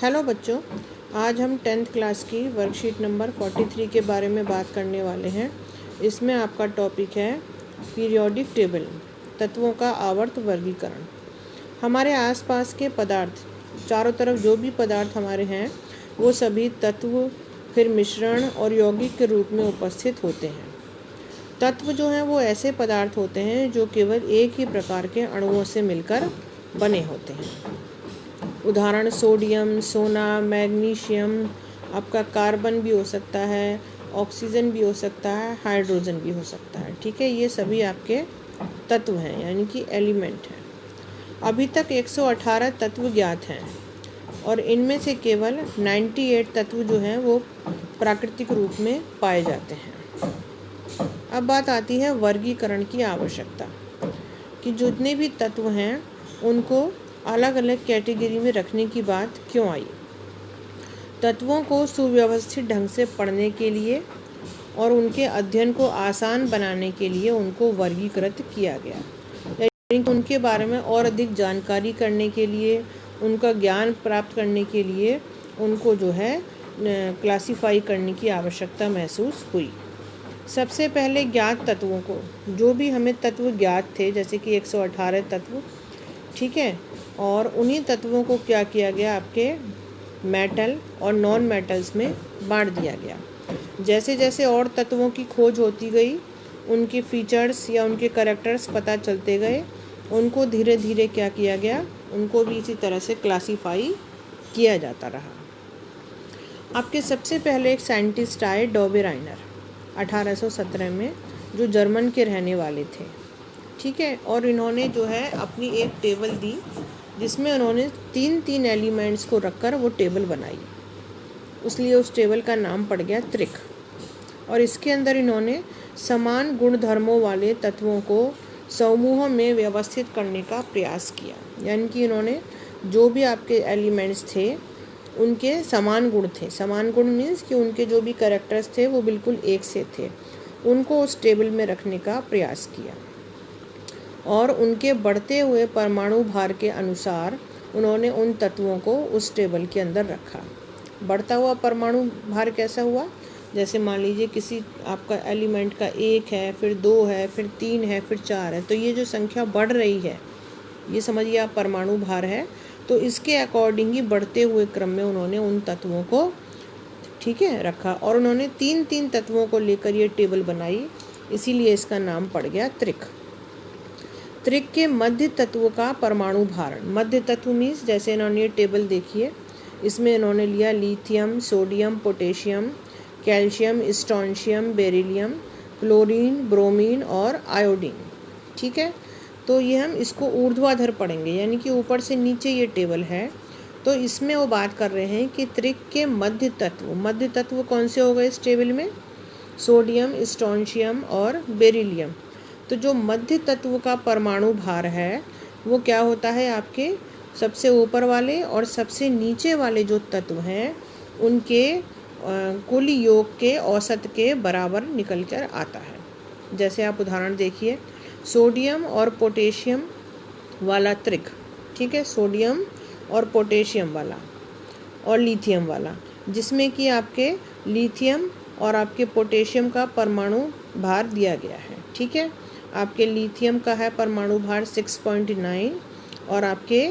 Hello बच्चों, आज हम 10th क्लास की वर्कशीट नंबर 43 के बारे में बात करने वाले हैं। इसमें आपका टॉपिक है पीरियोडिक टेबल, तत्वों का आवर्त वर्गीकरण। हमारे आसपास के पदार्थ, चारों तरफ जो भी पदार्थ हमारे हैं वो सभी तत्व, फिर मिश्रण और यौगिक के रूप में उपस्थित होते हैं। तत्व जो हैं वो ऐसे पदार्थ होते हैं जो केवल एक ही प्रकार के अणुओं से मिलकर बने होते हैं। उदाहरण सोडियम, सोना, मैग्नीशियम, आपका कार्बन भी हो सकता है, ऑक्सीजन भी हो सकता है, हाइड्रोजन भी हो सकता है। ठीक है, ये सभी आपके तत्व हैं, यानी कि एलिमेंट हैं। अभी तक 118 तत्व ज्ञात हैं और इनमें से केवल 98 तत्व जो हैं वो प्राकृतिक रूप में पाए जाते हैं। अब बात आती है वर्गीकरण की आवश्यकता, कि जितने भी तत्व हैं उनको अलग अलग कैटेगरी में रखने की बात क्यों आई। तत्वों को सुव्यवस्थित ढंग से पढ़ने के लिए और उनके अध्ययन को आसान बनाने के लिए उनको वर्गीकृत किया गया, यानी उनके बारे में और अधिक जानकारी करने के लिए, उनका ज्ञान प्राप्त करने के लिए उनको जो है क्लासिफाई करने की आवश्यकता महसूस हुई। सबसे पहले ज्ञात तत्वों को, जो भी हमें तत्व ज्ञात थे, जैसे कि 118 तत्व, ठीक है, और उन्हीं तत्वों को क्या किया गया, आपके मेटल और नॉन मेटल्स में बांट दिया गया। जैसे जैसे और तत्वों की खोज होती गई, उनके फीचर्स या उनके कैरेक्टर्स पता चलते गए, उनको धीरे धीरे क्या किया गया, उनको भी इसी तरह से क्लासिफाई किया जाता रहा। आपके सबसे पहले एक साइंटिस्ट आए, डॉबे राइनर, 1817 में, जो जर्मन के रहने वाले थे। ठीक है, और इन्होंने जो है अपनी एक टेबल दी जिसमें उन्होंने तीन एलिमेंट्स को रखकर वो टेबल बनाई, इसलिए उस टेबल का नाम पड़ गया त्रिक। और इसके अंदर इन्होंने समान गुणधर्मों वाले तत्वों को समूहों में व्यवस्थित करने का प्रयास किया, यानी कि इन्होंने जो भी आपके एलिमेंट्स थे उनके समान गुण थे। समान गुण मीन्स कि उनके जो भी कैरेक्टर्स थे वो बिल्कुल एक से थे, उनको उस टेबल में रखने का प्रयास किया। और उनके बढ़ते हुए परमाणु भार के अनुसार उन्होंने उन तत्वों को उस टेबल के अंदर रखा। बढ़ता हुआ परमाणु भार कैसा हुआ, जैसे मान लीजिए किसी आपका एलिमेंट का 1 है, फिर 2 है, फिर 3 है, फिर 4 है, तो ये जो संख्या बढ़ रही है, ये समझिए आप परमाणु भार है, तो इसके अकॉर्डिंग ही बढ़ते हुए क्रम में उन्होंने उन तत्वों को, ठीक है, रखा। और उन्होंने तीन तत्वों को लेकर ये टेबल बनाई, इसीलिए इसका नाम पड़ गया त्रिक। त्रिक के मध्य तत्व का परमाणु भार, मध्य तत्व मीन्स, जैसे इन्होंने ये टेबल देखिए, इसमें इन्होंने लिया lithium, sodium, potassium, calcium, strontium, beryllium, chlorine, bromine और आयोडीन। ठीक है, तो ये हम इसको ऊर्ध्वाधर पढ़ेंगे, यानी कि ऊपर से नीचे ये टेबल है। तो इसमें वो बात कर रहे हैं कि त्रिक के मध्य तत्व कौन से हो गए इस टेबल में, सोडियम, स्ट्रोंशियम और बेरिलियम। तो जो मध्य तत्व का परमाणु भार है वो क्या होता है, आपके सबसे ऊपर वाले और सबसे नीचे वाले जो तत्व हैं उनके कुल योग के औसत के बराबर निकल कर आता है। जैसे आप उदाहरण देखिए, सोडियम और पोटेशियम वाला त्रिक, ठीक है, सोडियम और पोटेशियम वाला और लिथियम वाला, जिसमें कि आपके लिथियम और आपके पोटेशियम का परमाणु भार दिया गया है। ठीक है, आपके लिथियम का है परमाणु भार 6.9 और आपके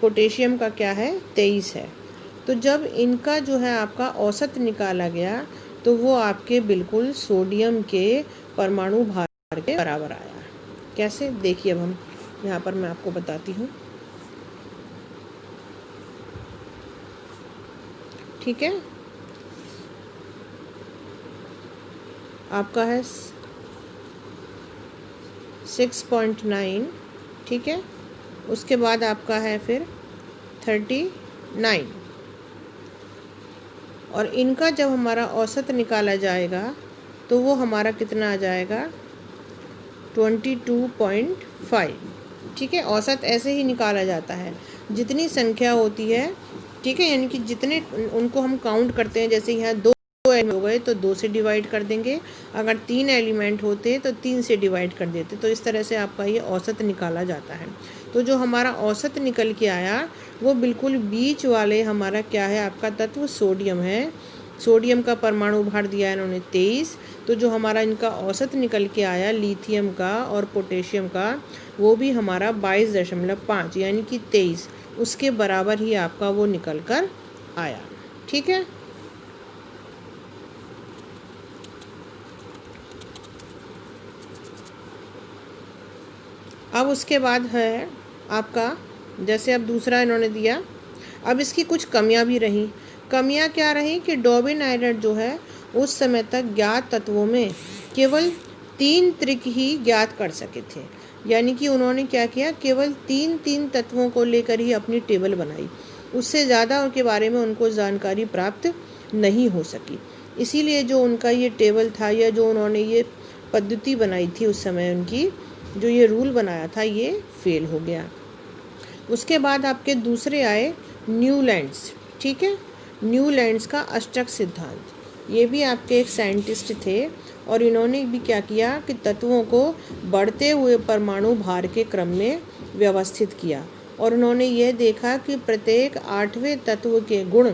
पोटेशियम का क्या है, 23 है। तो जब इनका जो है आपका औसत निकाला गया तो वो आपके बिल्कुल सोडियम के परमाणु भार के बराबर आया। कैसे, देखिए अब हम यहाँ पर मैं आपको बताती हूँ। ठीक है, आपका है 6.9, ठीक है, उसके बाद आपका है फिर 39, और इनका जब हमारा औसत निकाला जाएगा तो वो हमारा कितना आ जाएगा, 22.5। ठीक है, औसत ऐसे ही निकाला जाता है, जितनी संख्या होती है, ठीक है, यानी कि जितने उनको हम काउंट करते हैं, जैसे यहाँ 2 एलिमेंट हो गए तो 2 से डिवाइड कर देंगे, अगर 3 एलिमेंट होते तो 3 से डिवाइड कर देते। तो इस तरह से आपका ये औसत निकाला जाता है। तो जो हमारा औसत निकल के आया वो बिल्कुल बीच वाले हमारा क्या है, आपका तत्व सोडियम है। सोडियम का परमाणु भार दिया है इन्होंने 23। तो जो हमारा इनका औसत निकल के आया लिथियम का और पोटेशियम का, वो भी हमारा 22.5 यानी कि 23 उसके बराबर ही आपका वो निकल कर आया। ठीक है। अब उसके बाद है आपका, जैसे अब दूसरा इन्होंने दिया, अब इसकी कुछ कमियां भी रहीं। कमियां क्या रहीं कि डॉबिन आयरन जो है उस समय तक ज्ञात तत्वों में केवल 3 त्रिक ही ज्ञात कर सके थे। यानी कि उन्होंने क्या किया, केवल 3 तत्वों को लेकर ही अपनी टेबल बनाई, उससे ज़्यादा उनके बारे में उनको जानकारी प्राप्त नहीं हो सकी। इसीलिए जो उनका ये टेबल था या जो उन्होंने ये पद्धति बनाई थी उस समय, उनकी जो ये रूल बनाया था, ये फेल हो गया। उसके बाद आपके दूसरे आए न्यूलैंड्स। ठीक है, न्यूलैंड्स का अष्टक सिद्धांत, ये भी आपके एक साइंटिस्ट थे और इन्होंने भी क्या किया कि तत्वों को बढ़ते हुए परमाणु भार के क्रम में व्यवस्थित किया और उन्होंने यह देखा कि प्रत्येक 8वें तत्व के गुण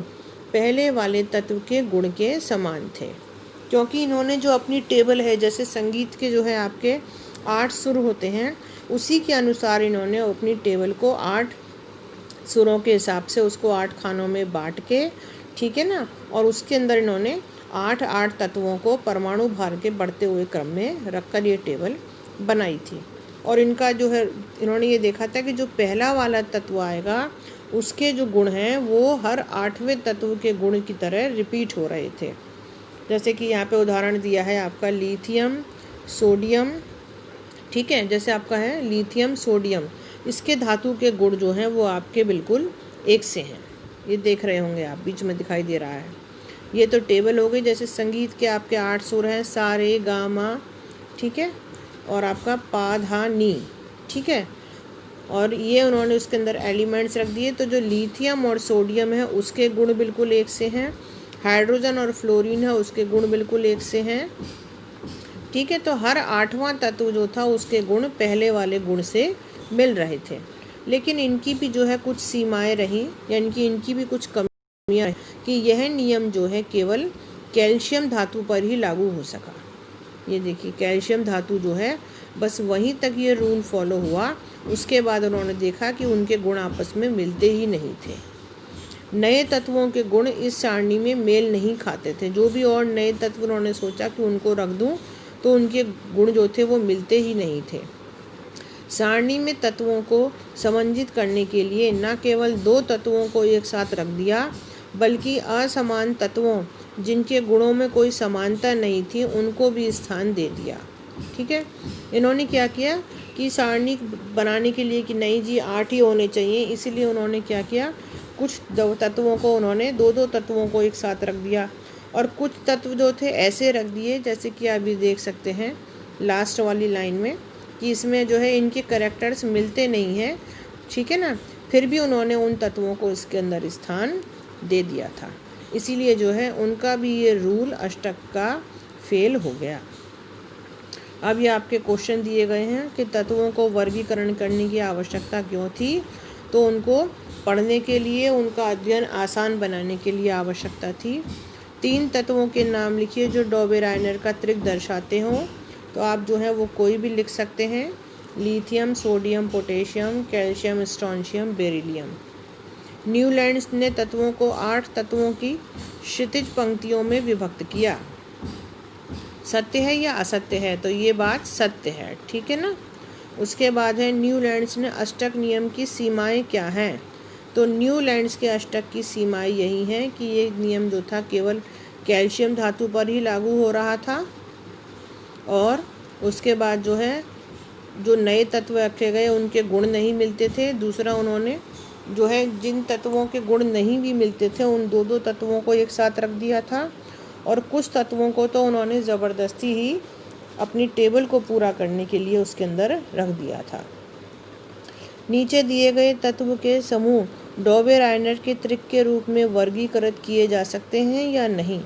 पहले वाले तत्व के गुण के समान थे। क्योंकि इन्होंने जो अपनी टेबल है, जैसे संगीत के जो है आपके 8 सुर होते हैं, उसी के अनुसार इन्होंने अपनी टेबल को 8 सुरों के हिसाब से उसको 8 खानों में बांट के, ठीक है ना, और उसके अंदर इन्होंने 8 तत्वों को परमाणु भार के बढ़ते हुए क्रम में रखकर ये टेबल बनाई थी। और इनका जो है, इन्होंने ये देखा था कि जो पहला वाला तत्व आएगा उसके जो गुण हैं वो हर 8वें तत्व के गुण की तरह रिपीट हो रहे थे। जैसे कि यहाँ पे उदाहरण दिया है आपका लिथियम, सोडियम। ठीक है, जैसे आपका है लिथियम, सोडियम, इसके धातु के गुण जो हैं वो आपके बिल्कुल एक से हैं। ये देख रहे होंगे आप, बीच में दिखाई दे रहा है। ये तो टेबल हो गई। जैसे संगीत के आपके 8 सुर हैं, सा रे गा मा, ठीक है, और आपका पा धा नी। ठीक है, और ये उन्होंने उसके अंदर एलिमेंट्स रख दिए। तो जो लिथियम और सोडियम है उसके गुण बिल्कुल एक से हैं, हाइड्रोजन और फ्लोरीन है उसके गुण बिल्कुल एक से हैं। ठीक है, तो हर 8वां तत्व जो था उसके गुण पहले वाले गुण से मिल रहे थे। लेकिन इनकी भी जो है कुछ सीमाएं रहीं, यानी कि इनकी भी कुछ कमियां हैं कि यह नियम जो है केवल कैल्शियम धातु पर ही लागू हो सका। ये देखिए, कैल्शियम धातु जो है बस वहीं तक ये रूल फॉलो हुआ। उसके बाद उन्होंने देखा कि उनके गुण आपस में मिलते ही नहीं थे। नए तत्वों के गुण इस सारणी में मेल नहीं खाते थे। जो भी और नए तत्व उन्होंने सोचा कि उनको रख दूं, तो उनके गुण जो थे वो मिलते ही नहीं थे। सारणी में तत्वों को समंजित करने के लिए न केवल 2 तत्वों को एक साथ रख दिया, बल्कि असमान तत्वों जिनके गुणों में कोई समानता नहीं थी उनको भी स्थान दे दिया। ठीक है, इन्होंने क्या किया कि सारणी बनाने के लिए कि नहीं जी 8 ही होने चाहिए, इसलिए उन्होंने क्या किया, कुछ तत्वों को उन्होंने 2 तत्वों को एक साथ रख दिया और कुछ तत्व जो थे ऐसे रख दिए, जैसे कि आप भी देख सकते हैं लास्ट वाली लाइन में, कि इसमें जो है इनके कैरेक्टर्स मिलते नहीं हैं। ठीक है ना, फिर भी उन्होंने उन तत्वों को इसके अंदर स्थान दे दिया था। इसीलिए जो है उनका भी ये रूल अष्टक का फेल हो गया। अब ये आपके क्वेश्चन दिए गए हैं कि तत्वों को वर्गीकरण करने की आवश्यकता क्यों थी। तो उनको पढ़ने के लिए, उनका अध्ययन आसान बनाने के लिए आवश्यकता थी। 3 तत्वों के नाम लिखिए जो डॉबेराइनर का त्रिक दर्शाते हों। तो आप जो है वो कोई भी लिख सकते हैं, lithium, sodium, potassium, calcium, strontium, beryllium. Newlands ने तत्वों को 8 तत्वों की क्षितिज पंक्तियों में विभक्त किया। सत्य है या असत्य है? तो ये बात सत्य है। ठीक है ना। उसके बाद है न्यूलैंड्स ने अष्टक नियम की सीमाएं क्या हैं। तो न्यूलैंड्स के अष्टक की सीमाएं यही हैं कि ये नियम जो था केवल कैल्शियम धातु पर ही लागू हो रहा था। और उसके बाद जो है जो नए तत्व रखे गए उनके गुण नहीं मिलते थे। दूसरा, उन्होंने जो है जिन तत्वों के गुण नहीं भी मिलते थे उन 2 तत्वों को एक साथ रख दिया था। और कुछ तत्वों को तो उन्होंने ज़बरदस्ती ही अपनी टेबल को पूरा करने के लिए उसके अंदर रख दिया था। नीचे दिए गए तत्व के समूह डॉबेराइनर के त्रिक के रूप में वर्गीकृत किए जा सकते हैं या नहीं।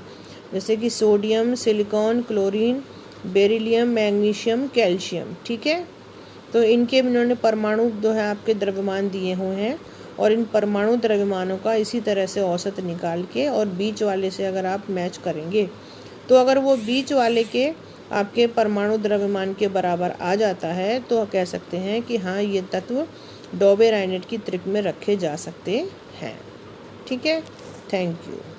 जैसे कि sodium, silicon, chlorine, beryllium, magnesium, calcium. ठीक है, तो इनके इन्होंने परमाणु जो है आपके द्रव्यमान दिए हुए हैं और इन परमाणु द्रव्यमानों का इसी तरह से औसत निकाल के और बीच वाले से अगर आप मैच करेंगे तो अगर वो बीच वाले के आपके परमाणु द्रव्यमान के बराबर आ जाता है तो कह सकते हैं कि हाँ ये तत्व डॉबे रायनेट की त्रिक में रखे जा सकते हैं। ठीक है, थैंक यू।